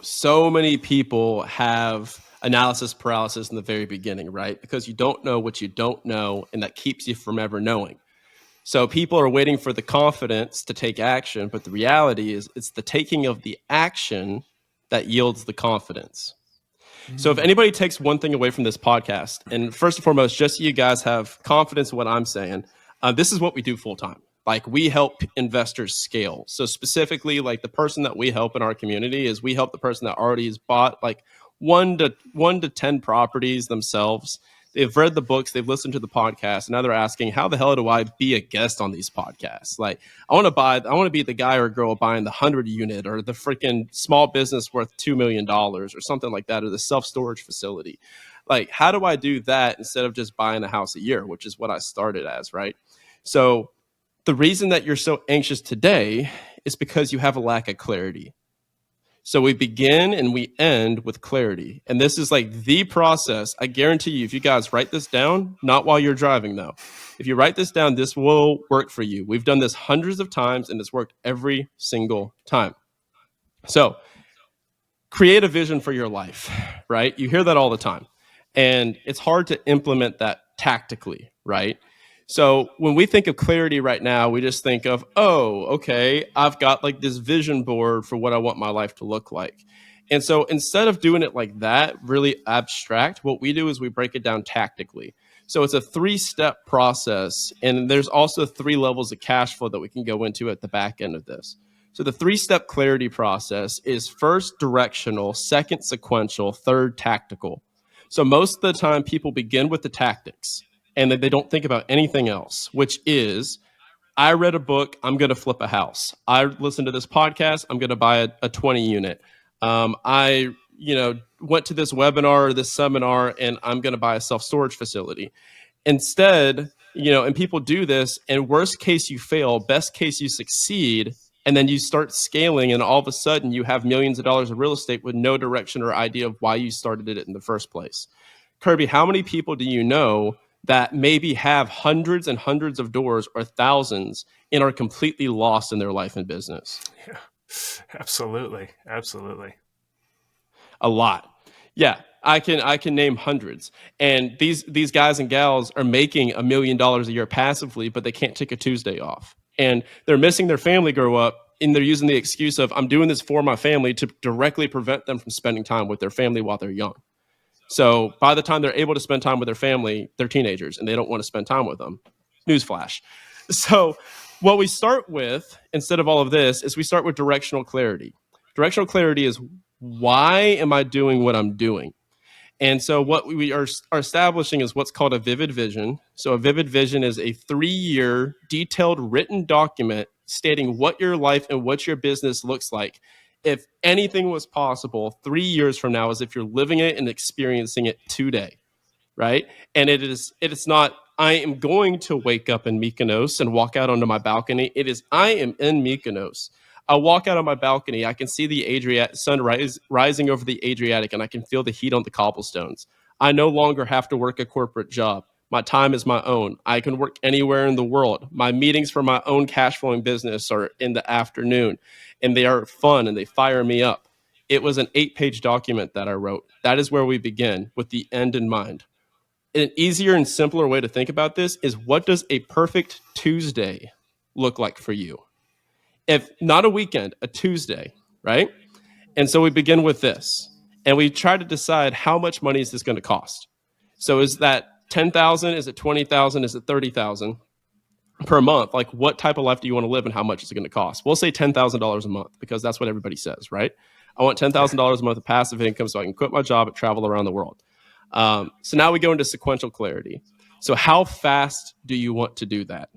So many people have analysis paralysis in the very beginning, right? Because you don't know what you don't know, and that keeps you from ever knowing. So people are waiting for the confidence to take action, but the reality is it's the taking of the action that yields the confidence. So if anybody takes one thing away from this podcast, and first and foremost, just so you guys have confidence in what I'm saying, this is what we do full time. Like, we help investors scale. So specifically, like, the person that we help in our community is we help the person that already has bought like one to 10 properties themselves. They've read the books, they've listened to the podcast, and now they're asking, how the hell do I be a guest on these podcasts? Like, I want to be the guy or girl buying the 100 unit or the freaking small business worth $2 million or something like that, or the self-storage facility. Like, how do I do that instead of just buying a house a year, which is what I started as, right? So the reason that you're so anxious today is because you have a lack of clarity. So we begin and we end with clarity. And this is like the process. I guarantee you, if you guys write this down, not while you're driving though, if you write this down, this will work for you. We've done this hundreds of times and it's worked every single time. So create a vision for your life, right? You hear that all the time. And it's hard to implement that tactically, right? So when we think of clarity right now, we just think of, oh, okay, I've got like this vision board for what I want my life to look like. And so instead of doing it like that, really abstract, what we do is we break it down tactically. So it's a 3-step process. And there's also 3 levels of cash flow that we can go into at the back end of this. So the 3-step clarity process is first directional, second sequential, third tactical. So most of the time people begin with the tactics and they don't think about anything else, which is, I read a book, I'm going to flip a house. I listened to this podcast, I'm going to buy a 20 unit. I went to this webinar or this seminar, and I'm going to buy a self-storage facility. Instead, and people do this, and worst case you fail, best case you succeed, and then you start scaling, and all of a sudden you have millions of dollars of real estate with no direction or idea of why you started it in the first place. Kirby, how many people do you know that maybe have hundreds and hundreds of doors or thousands and are completely lost in their life and business? Yeah, absolutely. A lot. Yeah, I can name hundreds. And these guys and gals are making $1 million a year passively, but they can't take a Tuesday off. And they're missing their family grow up, and they're using the excuse of, I'm doing this for my family, to directly prevent them from spending time with their family while they're young. So by the time they're able to spend time with their family, they're teenagers and they don't want to spend time with them. Newsflash. So what we start with, instead of all of this, is we start with directional clarity. Directional clarity is, why am I doing what I'm doing? And so what we are establishing is what's called a vivid vision. So a vivid vision is a 3-year detailed written document stating what your life and what your business looks like if anything was possible 3 years from now, as if you're living it and experiencing it today, right? And it's not, I am going to wake up in Mykonos and walk out onto my balcony. It is, I am in Mykonos. I walk out on my balcony. I can see the sun rising over the Adriatic, and I can feel the heat on the cobblestones. I no longer have to work a corporate job. My time is my own. I can work anywhere in the world. My meetings for my own cash flowing business are in the afternoon, and they are fun and they fire me up. It was an 8-page document that I wrote. That is where we begin, with the end in mind. An easier and simpler way to think about this is, what does a perfect Tuesday look like for you? If not a weekend, a Tuesday, right? And so we begin with this, and we try to decide, how much money is this going to cost? So is that 10,000? Is it 20,000? Is it 30,000 per month? Like, what type of life do you want to live, and how much is it going to cost? We'll say $10,000 a month, because that's what everybody says, right? I want $10,000 a month of passive income so I can quit my job and travel around the world. So now we go into sequential clarity. So how fast do you want to do that?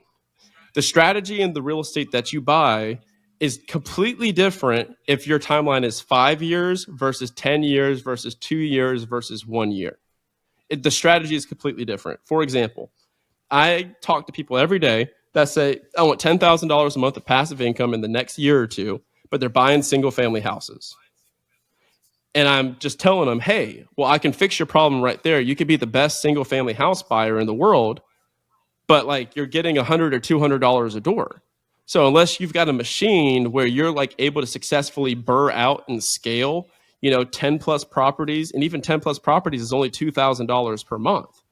The strategy in the real estate that you buy is completely different if your timeline is 5 years versus 10 years versus 2 years versus 1 year. The strategy is completely different. For example, I talk to people every day that say, I want $10,000 a month of passive income in the next year or two, but they're buying single family houses. And I'm just telling them, hey, well, I can fix your problem right there. You could be the best single family house buyer in the world, but like, you're getting $100 or $200 a door. So unless you've got a machine where you're like able to successfully burr out and scale, 10 plus properties, and even 10 plus properties is only $2,000 per month.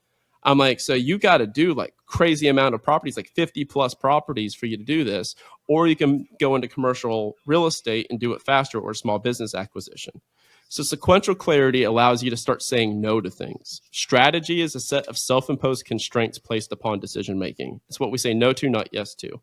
I'm like, so you got to do like crazy amount of properties, like 50 plus properties for you to do this, or you can go into commercial real estate and do it faster, or small business acquisition. So sequential clarity allows you to start saying no to things. Strategy is a set of self-imposed constraints placed upon decision making. It's what we say no to, not yes to.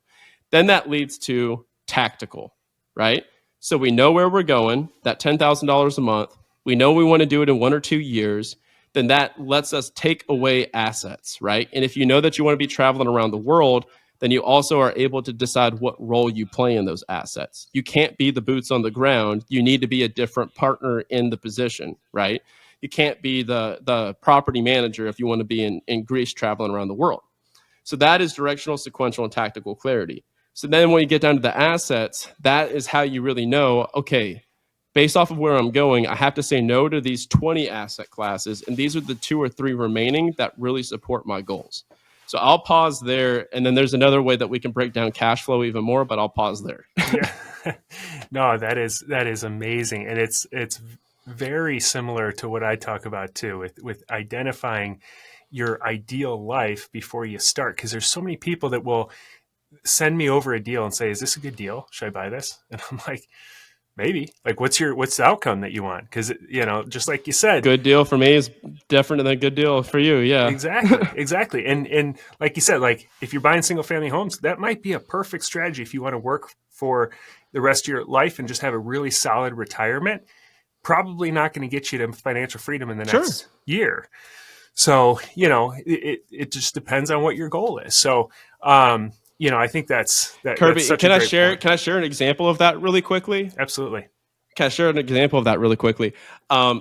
Then that leads to tactical, right? So we know where we're going, that $10,000 a month. We know we want to do it in 1 or 2 years. Then that lets us take away assets, right? And if you know that you want to be traveling around the world, then you also are able to decide what role you play in those assets. You can't be the boots on the ground. You need to be a different partner in the position, right? You can't be the property manager if you want to be in Greece traveling around the world. So that is directional, sequential, and tactical clarity. So then when you get down to the assets, that is how you really know, okay, based off of where I'm going, I have to say no to these 20 asset classes, and these are the 2 or 3 remaining that really support my goals. So I'll pause there, and then there's another way that we can break down cash flow even more, but I'll pause there. Yeah. No, that is amazing. And it's very similar to what I talk about too, with identifying your ideal life before you start. Because there's so many people that will send me over a deal and say, is this a good deal? Should I buy this? And I'm like, maybe. Like, what's the outcome that you want? Because, just like you said, good deal for me is different than a good deal for you. Yeah, exactly. And like you said, like if you're buying single family homes, that might be a perfect strategy if you want to work for the rest of your life and just have a really solid retirement. Probably not going to get you to financial freedom in the next year. So, it just depends on what your goal is. So, I think that's Kirby, that's such can a I great share? point. Can I share an example of that really quickly? Absolutely. Can I share an example of that really quickly?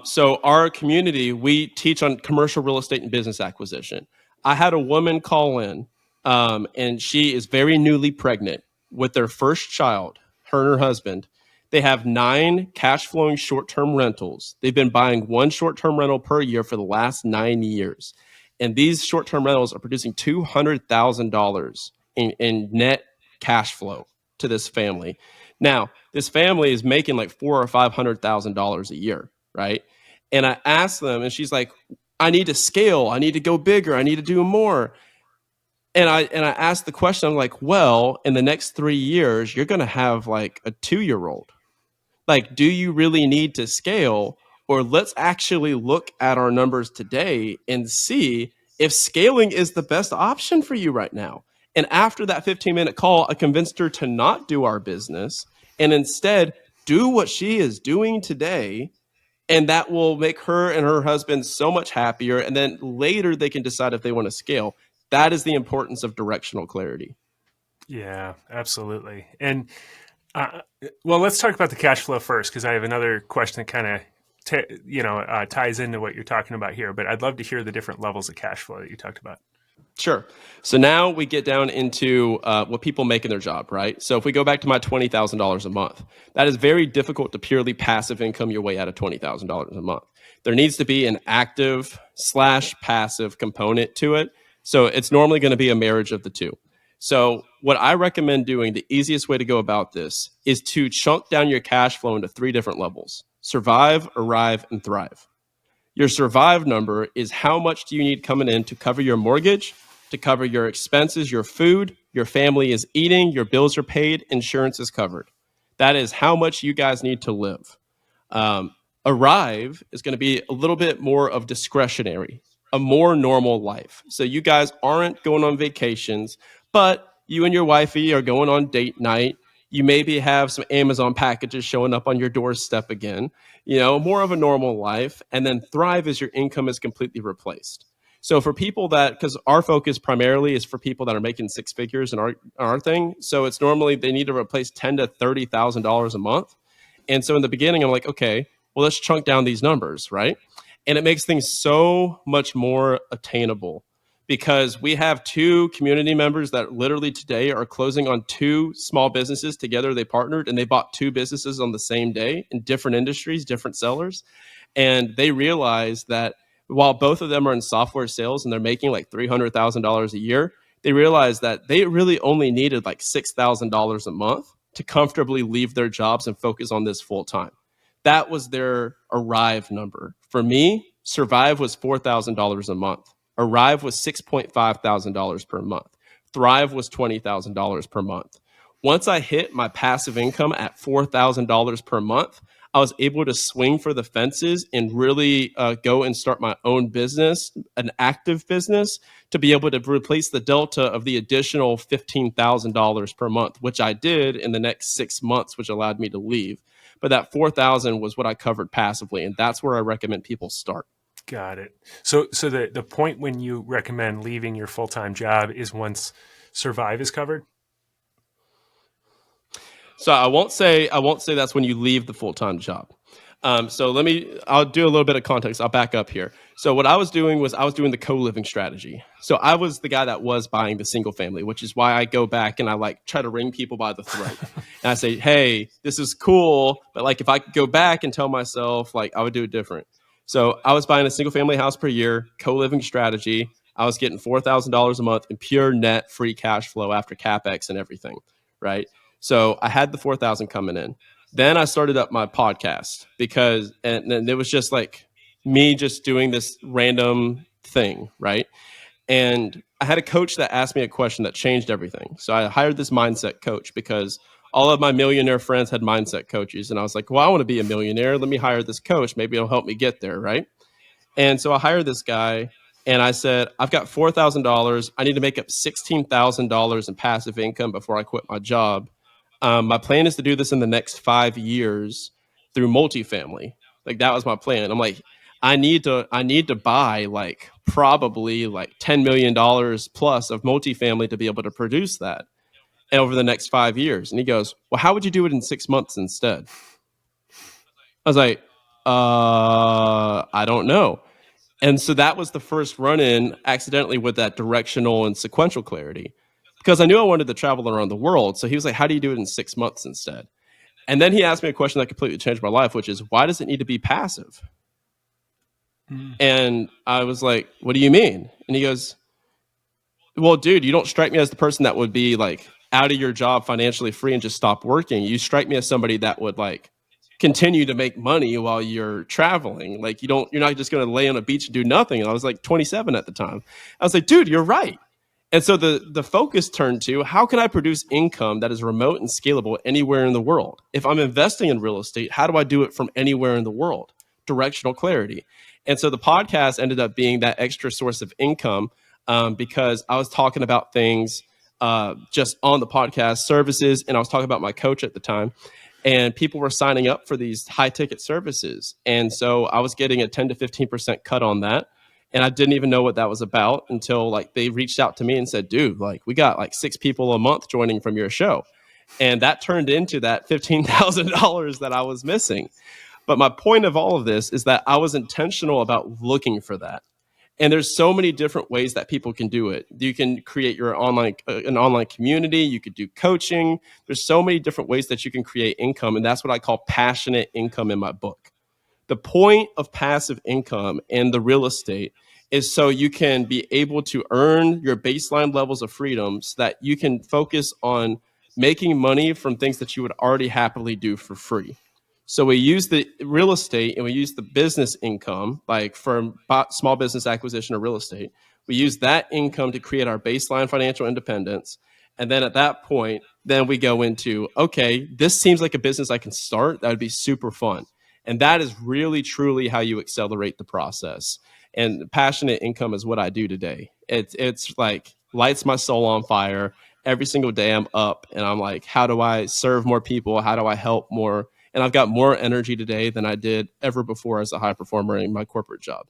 So our community, we teach on commercial real estate and business acquisition. I had a woman call in, and she is very newly pregnant with their first child, her and her husband. They have 9 cash flowing short term rentals. They've been buying 1 short term rental per year for the last 9 years. And these short term rentals are producing $200,000 in net cash flow to this family. Now, this family is making like $400,000 or $500,000 a year, right? And I asked them, and she's like, "I need to scale. I need to go bigger. I need to do more." And I asked the question. I'm like, "Well, in the next 3 years, you're going to have like a 2-year-old. Like, do you really need to scale, or let's actually look at our numbers today and see if scaling is the best option for you right now?" And after that 15-minute call, I convinced her to not do our business and instead do what she is doing today. And that will make her and her husband so much happier. And then later they can decide if they want to scale. That is the importance of directional clarity. Yeah, absolutely. And well, let's talk about the cash flow first, because I have another question that kind of ties into what you're talking about here. But I'd love to hear the different levels of cash flow that you talked about. Sure. So now we get down into what people make in their job, right? So if we go back to my $20,000 a month, that is very difficult to purely passive income your way out of $20,000 a month. There needs to be an active / passive component to it. So it's normally going to be a marriage of the two. So what I recommend doing, the easiest way to go about this is to chunk down your cash flow into 3 different levels: survive, arrive, and thrive. Your survive number is how much do you need coming in to cover your mortgage, to cover your expenses, your food, your family is eating, your bills are paid, insurance is covered. That is how much you guys need to live. Arrive is going to be a little bit more of discretionary, a more normal life. So you guys aren't going on vacations, but you and your wifey are going on date night. You maybe have some Amazon packages showing up on your doorstep again, more of a normal life. And then thrive is your income is completely replaced. So for people because our focus primarily is for people that are making 6 figures in our thing. So it's normally they need to replace $10,000 to $30,000 a month. And so in the beginning, I'm like, okay, well, let's chunk down these numbers, right? And it makes things so much more attainable, because we have 2 community members that literally today are closing on 2 small businesses together. They partnered and they bought 2 businesses on the same day in different industries, different sellers. And they realized that while both of them are in software sales and they're making like $300,000 a year, they realized that they really only needed like $6,000 a month to comfortably leave their jobs and focus on this full time. that was their arrive number. For me, survive was $4,000 a month. Arrive was $6,500 per month. Thrive was $20,000 per month. Once I hit my passive income at $4,000 per month, I was able to swing for the fences and really go and start my own business, an active business, to be able to replace the delta of the additional $15,000 per month, which I did in the next 6 months, which allowed me to leave. But that 4,000 was what I covered passively, and that's where I recommend people start. Got it. So the point when you recommend leaving your full-time job is once Survive is covered? So I won't say that's when you leave the full-time job. So I'll do a little bit of context. I'll back up here. So what I was doing was I was doing the co-living strategy. So I was the guy that was buying the single family, which is why I go back and I like try to wring people by the throat. And I say, hey, this is cool, but like if I could go back and tell myself, like I would do it different. So I was buying a single family house per year, co-living strategy. I was getting $4,000 a month in pure net free cash flow after CapEx and everything, right? So I had the 4,000 coming in. Then I started up my podcast because, and it was just like me just doing this random thing, right? And I had a coach that asked me a question that changed everything. So I hired this mindset coach because all of my millionaire friends had mindset coaches. And I was like, well, I want to be a millionaire. Let me hire this coach. Maybe it'll help me get there, right? And so I hired this guy and I said, I've got $4,000. I need to make up $16,000 in passive income before I quit my job. My plan is to do this in the next 5 years through multifamily. Like that was my plan. I'm like, I need to buy like probably like $10 million plus of multifamily to be able to produce that over the next 5 years. And he goes, well, how would you do it in 6 months instead? I was like, I don't know. And so that was the first run in accidentally with that directional and sequential clarity because I knew I wanted to travel around the world. So he was like, how do you do it in 6 months instead? And then he asked me a question that completely changed my life, which is, why does it need to be passive? And I was like, what do you mean? And he goes, well, dude, you don't strike me as the person that would be like out of your job financially free and just stop working. You strike me as somebody that would like continue to make money while you're traveling. Like you're not just going to lay on a beach and do nothing. And I was like 27 at the time. I was like, dude, you're right. And so the focus turned to how can I produce income that is remote and scalable anywhere in the world? If I'm investing in real estate, how do I do it from anywhere in the world? Directional clarity. And so the podcast ended up being that extra source of income because I was talking about things just on the podcast services, and I was talking about my coach at the time. And people were signing up for these high ticket services. And so I was getting a 10 to 15% cut on that. And I didn't even know what that was about until like they reached out to me and said, dude, like we got like 6 people a month joining from your show. And that turned into that $15,000 that I was missing. But my point of all of this is that I was intentional about looking for that. And there's so many different ways that people can do it. You can create your an online community. You could do coaching. There's so many different ways that you can create income. And that's what I call passionate income in my book. The point of passive income in the real estate is so you can be able to earn your baseline levels of freedom so that you can focus on making money from things that you would already happily do for free. So we use the real estate and we use the business income, like for small business acquisition of real estate. We use that income to create our baseline financial independence. And then at that point, then we go into, okay, this seems like a business I can start. That would be super fun. And that is really, truly how you accelerate the process. And passionate income is what I do today. It's like lights my soul on fire. Every single day I'm up and I'm like, how do I serve more people? How do I help more? And I've got more energy today than I did ever before as a high performer in my corporate job.